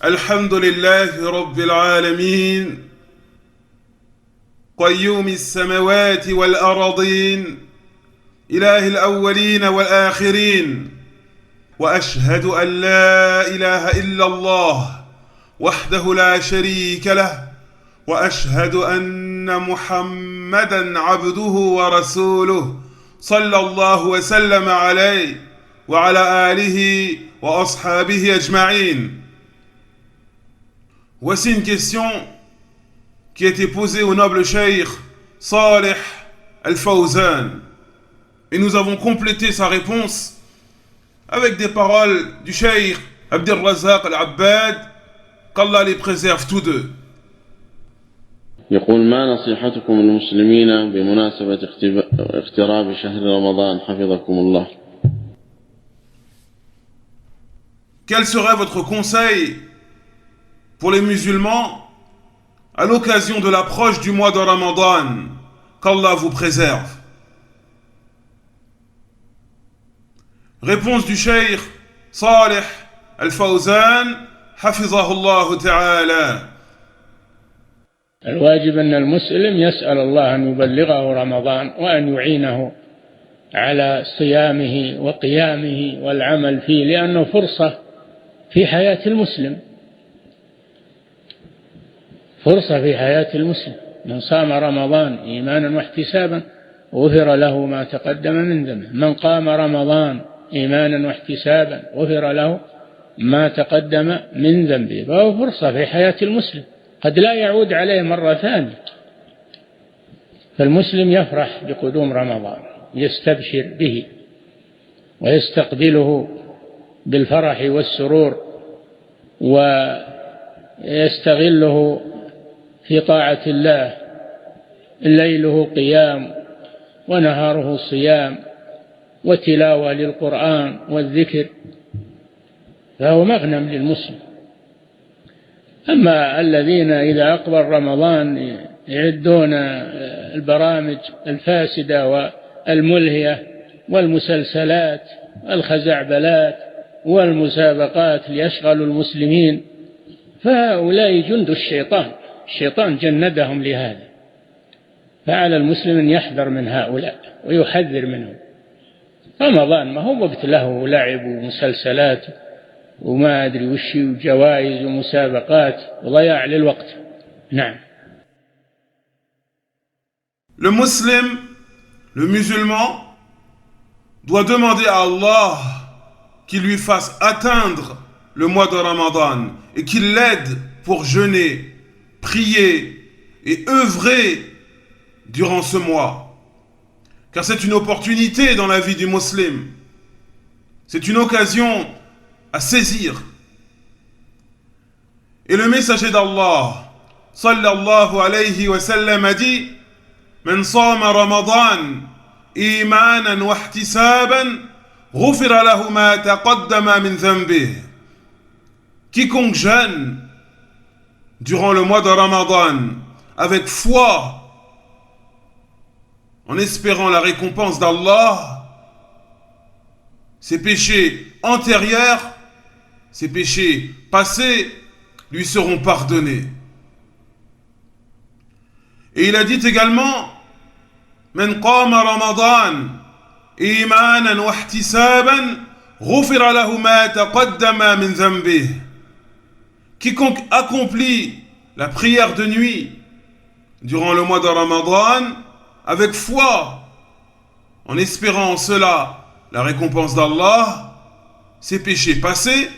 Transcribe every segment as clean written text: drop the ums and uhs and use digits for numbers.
الحمد لله رب العالمين قيوم السماوات والأراضين إله الأولين والآخرين وأشهد أن لا إله إلا الله وحده لا شريك له وأشهد أن محمدا عبده ورسوله صلى الله وسلم عليه وعلى آله وأصحابه أجمعين. Voici une question qui a été posée au noble cheikh Salih Al-Fawzan. Et nous avons complété sa réponse avec des paroles du cheikh Abdel Razak Al-Abbad, qu'Allah les préserve tous deux. يقول ما نصيحتكم للمسلمين بمناسبة اقتراب شهر رمضان حفظكم الله. Quel serait votre conseil pour les musulmans à l'occasion de l'approche du mois de Ramadan? Qu'Allah vous préserve. Réponse du cheikh Salih Al-Fawzan, hafizahullah ta'ala. الواجب أن المسلم يسأل الله أن يبلغه رمضان وأن يعينه على صيامه وقيامه والعمل فيه، لأنه فرصة في حياة المسلم، فرصة في حياة المسلم. من صام رمضان إيمانا واحتسابا غفر له ما تقدم من ذنبه. من قام رمضان إيمانا واحتسابا غفر له ما تقدم من ذنبه. فهو فرصة في حياة المسلم قد لا يعود عليه مرة ثانية. فالمسلم يفرح بقدوم رمضان، يستبشر به ويستقبله بالفرح والسرور ويستغله في طاعة الله، ليله قيام ونهاره صيام وتلاوة للقرآن والذكر، فهو مغنم للمسلم. أما الذين إذا أقبل رمضان يعدون البرامج الفاسدة والملهية والمسلسلات والخزعبلات والمسابقات ليشغلوا المسلمين، فهؤلاء جند الشيطان، الشيطان جندهم لهذا. فعلى المسلم أن يحذر من هؤلاء ويحذر منهم. رمضان ما هو وقت له ولعب ومسلسلات وما أدري وش وجوائز ومسابقات وضياع للوقت. نعم. Le musulman, doit demander à Allah qu'il lui fasse atteindre le mois de Ramadan et qu'il l'aide pour jeûner, prier et œuvrer durant ce mois. Car c'est une opportunité dans la vie du musulman. C'est une occasion à saisir. Et le messager d'Allah, sallallahu alayhi wa sallam, a dit: Man sama Ramadan imanan wa ihtisaban ghufira lahu ma taqaddama min dhanbih. Quiconque jeûne durant le mois de Ramadan avec foi, en espérant la récompense d'Allah, ses péchés antérieurs, ses péchés passés lui seront pardonnés. Et il a dit également: Man qama Ramadan imanan wa ihtisaban ghufira lahu ma taqaddama min dhanbih. Quiconque accomplit la prière de nuit durant le mois de Ramadan avec foi, en espérant en cela la récompense d'Allah, ses péchés passés,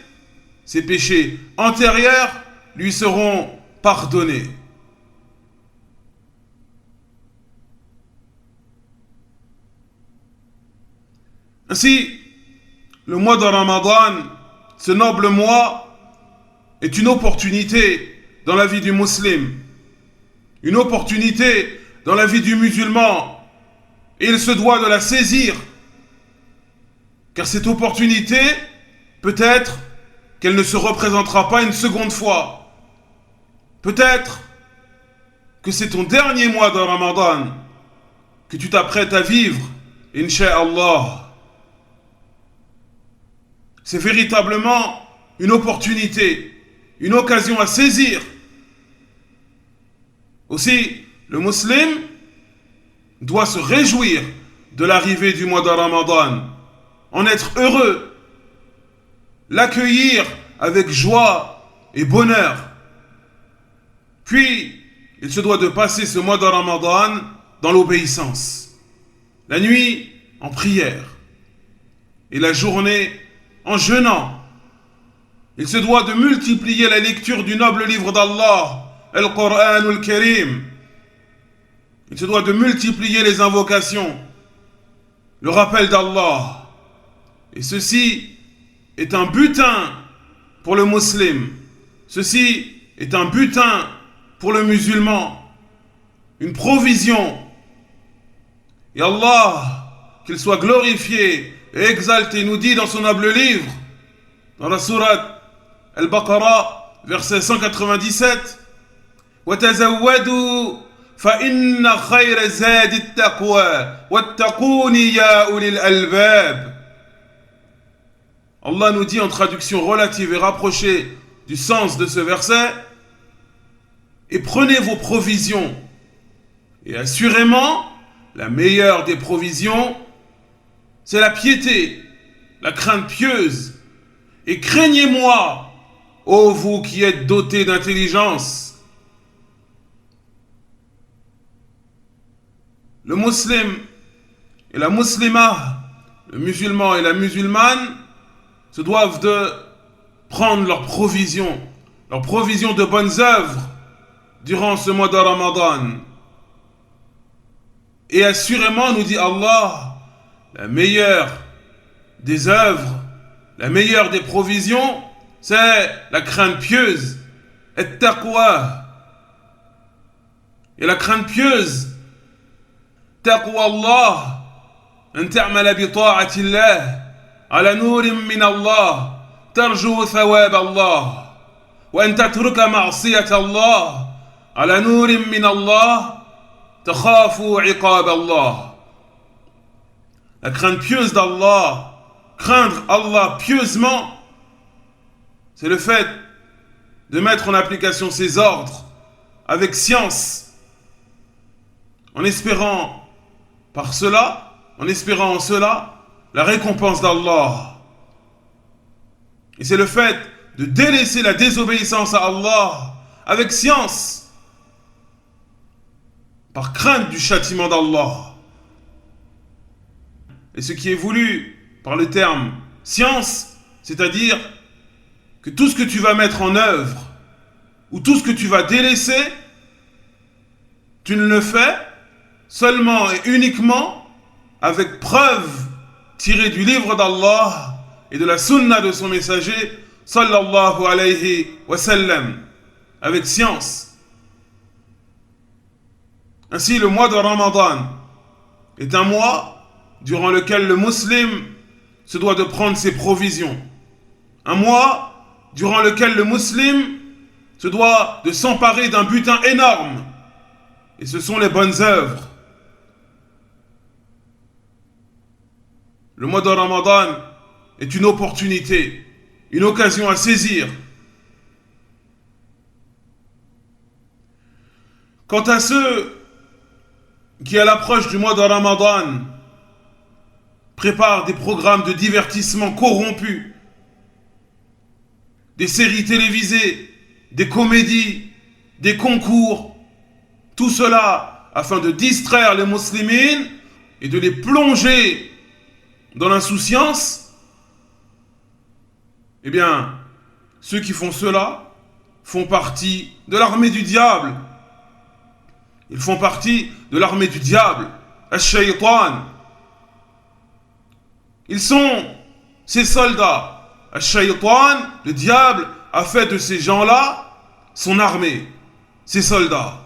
ses péchés antérieurs lui seront pardonnés. Ainsi, le mois de Ramadan, ce noble mois, est une opportunité dans la vie du musulman, une opportunité dans la vie du musulman, et il se doit de la saisir, car cette opportunité, peut-être qu'elle ne se représentera pas une seconde fois. Peut-être que c'est ton dernier mois de Ramadan que tu t'apprêtes à vivre, Inch'Allah. C'est véritablement une opportunité une occasion à saisir. Aussi, le musulman doit se réjouir de l'arrivée du mois de Ramadan, en être heureux, l'accueillir avec joie et bonheur. Puis, il se doit de passer ce mois de Ramadan dans l'obéissance. La nuit en prière et la journée en jeûnant. Il se doit de multiplier la lecture du noble livre d'Allah, Al-Qur'an al-Karim. Il se doit de multiplier les invocations, le rappel d'Allah. Et ceci est un butin pour le musulman. Ceci est un butin pour le musulman. Une provision. Et Allah, qu'il soit glorifié et exalté, nous dit dans son noble livre, dans la sourate Al-Baqarah, verset 197, وَتَزَوَّدُوا فَإِنَّ خَيْرَ زَادِ التَّقْوَى وَاتَّقُونِ يَا أُولِي الْأَلْبَابِ. Allah nous dit en traduction relative et rapprochée du sens de ce verset, et prenez vos provisions. Et assurément, la meilleure des provisions, c'est la piété, la crainte pieuse. Et craignez-moi, ô vous qui êtes dotés d'intelligence. Le musulman et la musulmane, le musulman et la musulmane, se doivent de prendre leurs provisions de bonnes œuvres durant ce mois de Ramadan. Et assurément, nous dit Allah, la meilleure des œuvres, la meilleure des provisions, c'est la crainte pieuse, at-taqwa. Et la crainte pieuse, taqwa Allah, an ta'mala bi ta'ati Allah, ala nurin min Allah, tarju thawab Allah, wa an tatruka ma'siyat Allah, ala nurin min Allah, takhafu iqab Allah. La crainte pieuse d'Allah, craindre Allah pieusement, c'est le fait de mettre en application ses ordres avec science, en espérant par cela, en espérant en cela la récompense d'Allah. Et c'est le fait de délaisser la désobéissance à Allah avec science, par crainte du châtiment d'Allah. Et ce qui est voulu par le terme science, c'est-à-dire que tout ce que tu vas mettre en œuvre ou tout ce que tu vas délaisser, tu ne le fais seulement et uniquement avec preuve tirée du livre d'Allah et de la sunna de son messager sallallahu alayhi wa sallam, avec science. Ainsi, le mois de Ramadan est un mois durant lequel le musulman se doit de prendre ses provisions. Un mois durant lequel le musulman se doit de s'emparer d'un butin énorme. Et ce sont les bonnes œuvres. Le mois de Ramadan est une opportunité, une occasion à saisir. Quant à ceux qui, à l'approche du mois de Ramadan, préparent des programmes de divertissement corrompus, des séries télévisées, des comédies, des concours, tout cela afin de distraire les musulmans et de les plonger dans l'insouciance, eh bien, ceux qui font cela font partie de l'armée du diable. Ils font partie de l'armée du diable, al-shaytan. Ils sont ces soldats. Al-shaytan, le diable, a fait de ces gens-là son armée, ses soldats.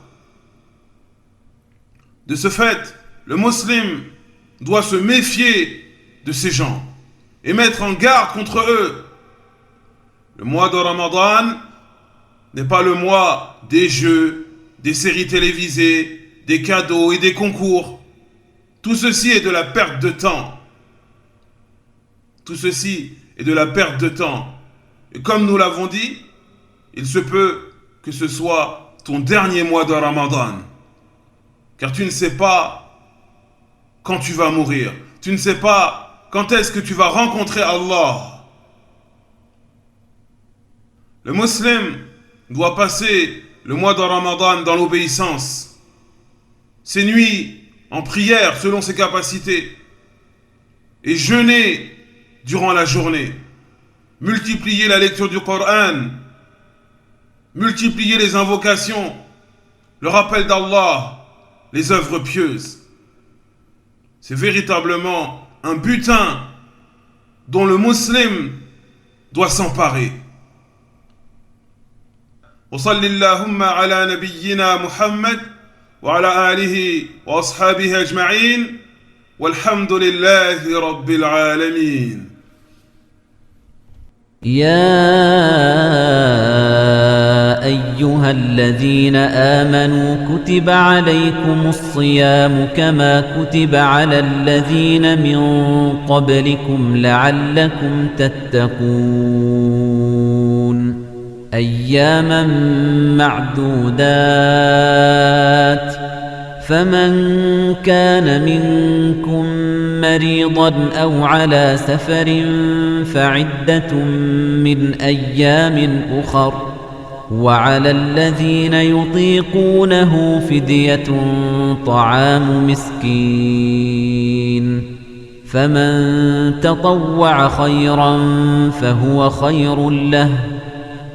De ce fait, le musulman doit se méfier de ces gens et mettre en garde contre eux. Le mois de Ramadan n'est pas le mois des jeux, des séries télévisées, des cadeaux et des concours. Tout ceci est de la perte de temps. Tout ceci est de la perte de temps. Et comme nous l'avons dit, il se peut que ce soit ton dernier mois de Ramadan. Car tu ne sais pas quand tu vas mourir. Tu ne sais pas quand est-ce que tu vas rencontrer Allah. Le musulman doit passer le mois de Ramadan dans l'obéissance. Ses nuits en prière selon ses capacités. Et jeûner durant la journée. Multiplier la lecture du Coran. Multiplier les invocations. Le rappel d'Allah. Les œuvres pieuses. C'est véritablement un butin dont le musulman doit s'emparer. وصل اللهم على نبينا محمد وعلى آله وأصحابه أجمعين والحمد لله رب العالمين. يا أيها الذين آمنوا كتب عليكم الصيام كما كتب على الذين من قبلكم لعلكم تتقون أياما معدودات فمن كان منكم مريضا أو على سفر فعدة من أيام أخر وعلى الذين يطيقونه فدية طعام مسكين فمن تطوع خيرا فهو خير له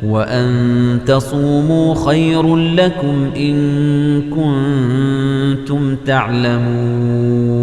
وأن تصوموا خير لكم إن كنتم تعلمون